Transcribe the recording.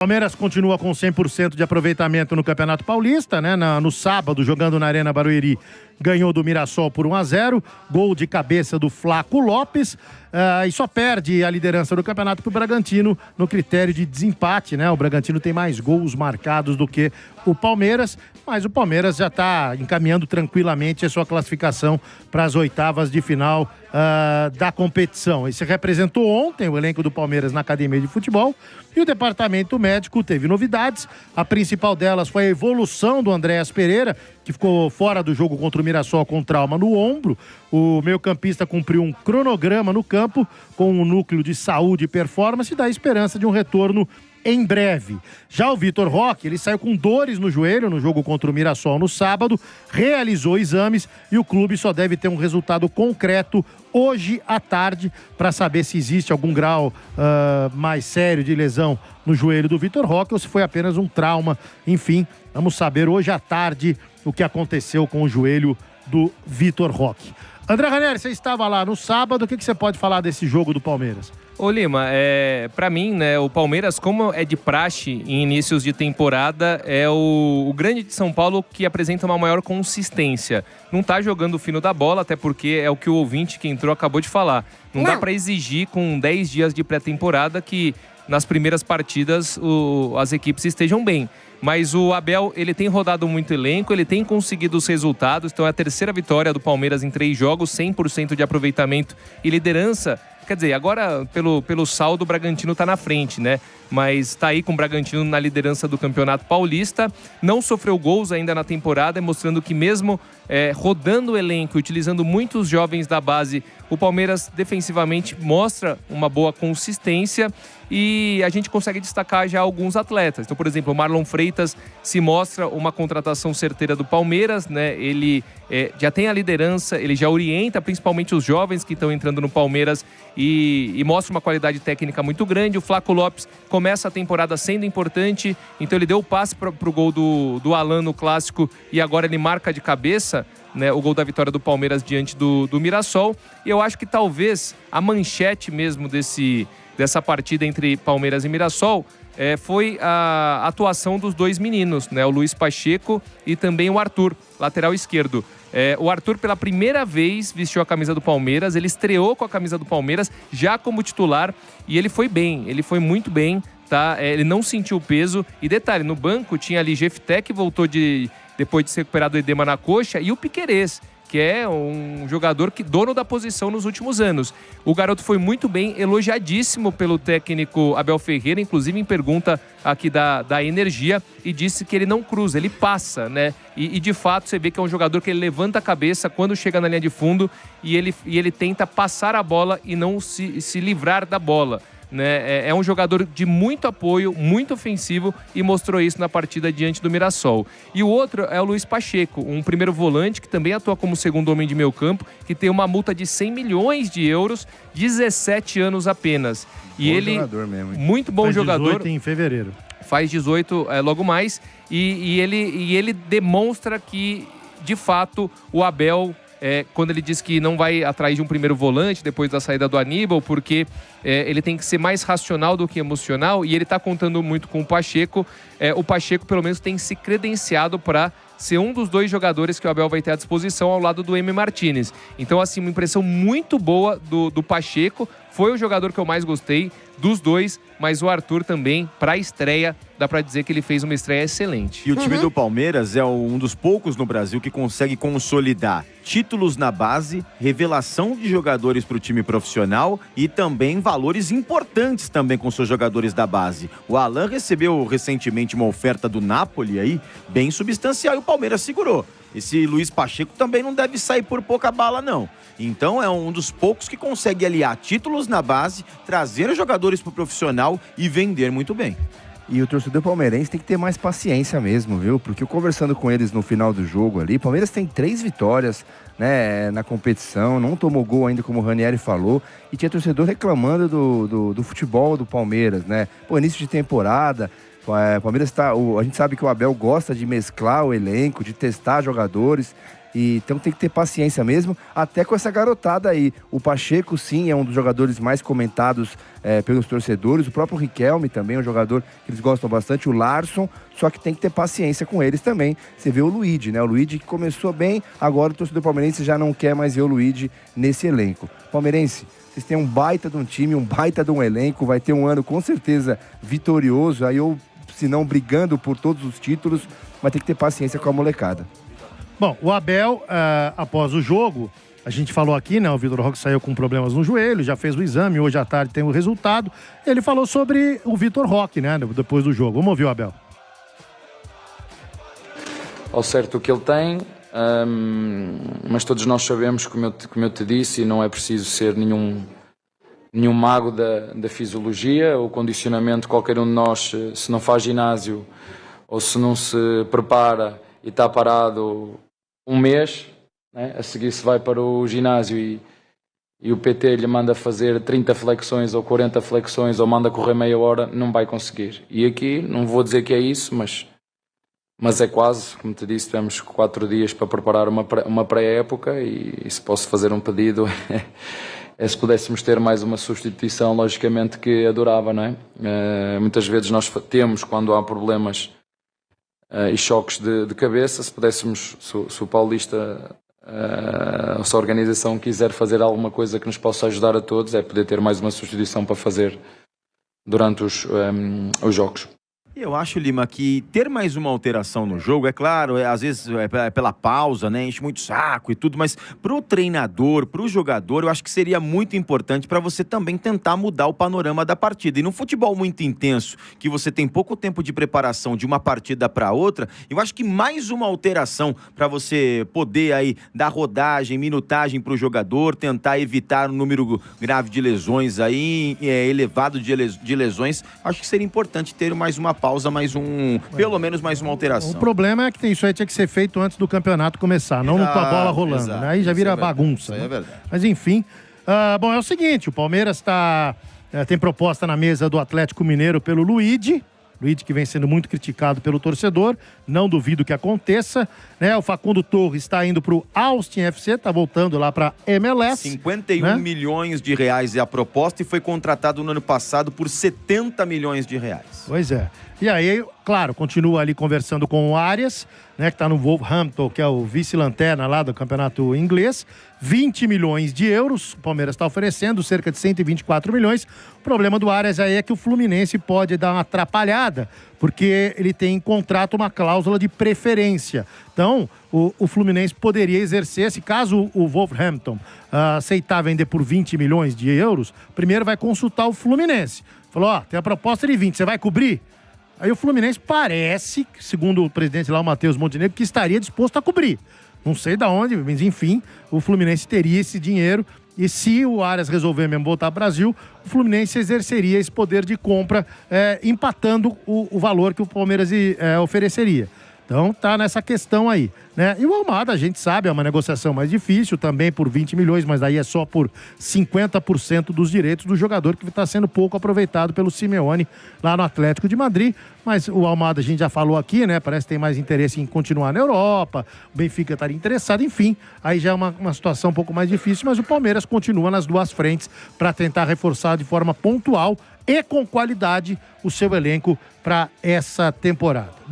Palmeiras continua com 100% de aproveitamento no Campeonato Paulista, né? No sábado, jogando na Arena Barueri, ganhou do Mirassol por 1-0, gol de cabeça do Flaco Lopes, e só perde a liderança do campeonato para o Bragantino no critério de desempate, né? O Bragantino tem mais gols marcados do que o Palmeiras, mas o Palmeiras já está encaminhando tranquilamente a sua classificação para as oitavas de final da competição. E se representou ontem o elenco do Palmeiras na Academia de Futebol, e o departamento médico teve novidades. A principal delas foi a evolução do Andréas Pereira, que ficou fora do jogo contra o Mirassol com trauma no ombro. O meio-campista cumpriu um cronograma no campo com um núcleo de saúde e performance e dá esperança de um retorno em breve. Já o Vitor Roque, ele saiu com dores no joelho no jogo contra o Mirassol no sábado, realizou exames e o clube só deve ter um resultado concreto hoje à tarde para saber se existe algum grau mais sério de lesão no joelho do Vitor Roque ou se foi apenas um trauma. Enfim, vamos saber hoje à tarde o que aconteceu com o joelho do Vitor Roque. André Ranieri, você estava lá no sábado, o que você pode falar desse jogo do Palmeiras? Ô Lima, pra mim, né, o Palmeiras, como é de praxe em inícios de temporada, é o grande de São Paulo que apresenta uma maior consistência. Não tá jogando o fino da bola, até porque é o que o ouvinte que entrou acabou de falar. Não dá pra exigir com 10 dias de pré-temporada que nas primeiras partidas as equipes estejam bem. Mas o Abel, ele tem rodado muito elenco, ele tem conseguido os resultados. Então é a terceira vitória do Palmeiras em 3 jogos, 100% de aproveitamento e liderança. Quer dizer, agora pelo saldo o Bragantino está na frente, né? Mas está aí com o Bragantino na liderança do Campeonato Paulista. Não sofreu gols ainda na temporada, mostrando que mesmo rodando o elenco, utilizando muitos jovens da base, o Palmeiras defensivamente mostra uma boa consistência e a gente consegue destacar já alguns atletas. Então, por exemplo, o Marlon Freitas se mostra uma contratação certeira do Palmeiras, né? Ele já tem a liderança, ele já orienta principalmente os jovens que estão entrando no Palmeiras e mostra uma qualidade técnica muito grande. O Flaco Lopes começa a temporada sendo importante, então ele deu o passe para o gol do Alan no Clássico e agora ele marca de cabeça, né, o gol da vitória do Palmeiras diante do Mirassol. E eu acho que talvez a manchete mesmo dessa partida entre Palmeiras e Mirassol foi a atuação dos dois meninos, né, o Luiz Pacheco e também o Arthur, lateral esquerdo. O Arthur, pela primeira vez, vestiu a camisa do Palmeiras, ele estreou com a camisa do Palmeiras, já como titular, e ele foi bem, ele foi muito bem, tá? Ele não sentiu o peso, e detalhe, no banco tinha ali Jefté, que voltou depois de se recuperar do edema na coxa, e o Piquerez, que é um jogador dono da posição nos últimos anos. O garoto foi muito bem, elogiadíssimo pelo técnico Abel Ferreira, inclusive em pergunta aqui da Energia, e disse que ele não cruza, ele passa, né? E de fato você vê que é um jogador que ele levanta a cabeça quando chega na linha de fundo e ele tenta passar a bola e não se livrar da bola. Né? É um jogador de muito apoio, muito ofensivo e mostrou isso na partida diante do Mirassol. E o outro é o Luiz Pacheco, um primeiro volante que também atua como segundo homem de meio campo, que tem uma multa de 100 milhões de euros, 17 anos apenas. E ele, jogador mesmo, muito bom jogador. Faz 18 em fevereiro. Faz 18 logo mais. E ele demonstra que, de fato, o Abel... quando ele diz que não vai atrás de um primeiro volante depois da saída do Aníbal, porque ele tem que ser mais racional do que emocional, e ele está contando muito com o Pacheco. O Pacheco, pelo menos, tem se credenciado para ser um dos dois jogadores que o Abel vai ter à disposição ao lado do Emi Martínez. Então, assim, uma impressão muito boa do Pacheco. Foi o jogador que eu mais gostei dos dois, mas o Arthur também, para a estreia, dá para dizer que ele fez uma estreia excelente. E o time do Palmeiras é um dos poucos no Brasil que consegue consolidar títulos na base, revelação de jogadores para o time profissional e também valores importantes também com seus jogadores da base. O Alan recebeu recentemente uma oferta do Napoli aí, bem substancial, e o Palmeiras segurou. Esse Luiz Pacheco também não deve sair por pouca bala, não. Então é um dos poucos que consegue aliar títulos na base, trazer os jogadores para o profissional e vender muito bem. E o torcedor palmeirense tem que ter mais paciência mesmo, viu? Porque eu conversando com eles no final do jogo ali, o Palmeiras tem 3 vitórias, né, na competição, não tomou gol ainda, como o Ranieri falou, e tinha torcedor reclamando do futebol do Palmeiras, né? Pô, início de temporada, Palmeiras a gente sabe que o Abel gosta de mesclar o elenco, de testar jogadores. Então tem que ter paciência mesmo, até com essa garotada aí. O Pacheco, sim, é um dos jogadores mais comentados pelos torcedores. O próprio Riquelme também é um jogador que eles gostam bastante. O Larson, só que tem que ter paciência com eles também. Você vê o Luigi, né? O Luigi que começou bem, agora o torcedor palmeirense já não quer mais ver o Luigi nesse elenco. Palmeirense, vocês têm um baita de um time, um baita de um elenco. Vai ter um ano com certeza vitorioso. Aí se não brigando por todos os títulos, vai ter que ter paciência com a molecada. Bom, o Abel, após o jogo, a gente falou aqui, né? O Vitor Roque saiu com problemas no joelho, já fez o exame, hoje à tarde tem o resultado. Ele falou sobre o Vitor Roque, né? Depois do jogo. Vamos ouvir o Abel. Ao certo o que ele tem, mas todos nós sabemos, como eu te disse, e não é preciso ser nenhum mago da fisiologia. O condicionamento, qualquer um de nós, se não faz ginásio ou se não se prepara e está parado um mês, né? A seguir se vai para o ginásio e o PT lhe manda fazer 30 flexões ou 40 flexões ou manda correr meia hora, não vai conseguir. E aqui, não vou dizer que é isso, mas é quase, como te disse, tivemos 4 dias para preparar uma pré-época e se posso fazer um pedido se pudéssemos ter mais uma substituição, logicamente que adorava, não é? Muitas vezes nós temos, quando há problemas e choques de cabeça, se pudéssemos, se o Paulista, se a organização quiser fazer alguma coisa que nos possa ajudar a todos, é poder ter mais uma substituição para fazer durante os jogos. Eu acho, Lima, que ter mais uma alteração no jogo, é claro, às vezes é pela pausa, né? Enche muito saco e tudo, mas pro treinador, pro jogador, eu acho que seria muito importante para você também tentar mudar o panorama da partida. E num futebol muito intenso, que você tem pouco tempo de preparação de uma partida para outra, eu acho que mais uma alteração para você poder aí dar rodagem, minutagem pro jogador, tentar evitar um número grave de lesões aí, elevado de lesões, acho que seria importante ter mais uma pausa, pelo menos mais uma alteração. O problema é que isso aí tinha que ser feito antes do campeonato começar, não com a bola rolando, né? Aí já vira bagunça. Isso aí é verdade. Mas enfim, bom, é o seguinte, o Palmeiras tem proposta na mesa do Atlético Mineiro pelo Luigi, que vem sendo muito criticado pelo torcedor, não duvido que aconteça, né? O Facundo Torres está indo para o Austin FC, está voltando lá para MLS. 51 milhões de reais é a proposta e foi contratado no ano passado por 70 milhões de reais. Pois é. E aí, claro, continua ali conversando com o Arias, né, que está no Wolverhampton, que é o vice-lanterna lá do campeonato inglês. 20 milhões de euros, o Palmeiras está oferecendo, cerca de 124 milhões. O problema do Arias aí é que o Fluminense pode dar uma atrapalhada, porque ele tem em contrato uma cláusula de preferência. Então, o Fluminense poderia exercer, se caso o Wolverhampton aceitar vender por 20 milhões de euros, primeiro vai consultar o Fluminense. Falou, tem a proposta de 20, você vai cobrir? Aí o Fluminense parece, segundo o presidente lá, o Matheus Montenegro, que estaria disposto a cobrir. Não sei de onde, mas enfim, o Fluminense teria esse dinheiro. E se o Arias resolver mesmo voltar ao Brasil, o Fluminense exerceria esse poder de compra, empatando o valor que o Palmeiras ofereceria. Então tá nessa questão aí, né? E o Almada, a gente sabe, é uma negociação mais difícil, também por 20 milhões, mas daí é só por 50% dos direitos do jogador, que está sendo pouco aproveitado pelo Simeone lá no Atlético de Madrid. Mas o Almada a gente já falou aqui, né? Parece que tem mais interesse em continuar na Europa, o Benfica estaria interessado, enfim, aí já é uma situação um pouco mais difícil, mas o Palmeiras continua nas duas frentes para tentar reforçar de forma pontual e com qualidade o seu elenco para essa temporada.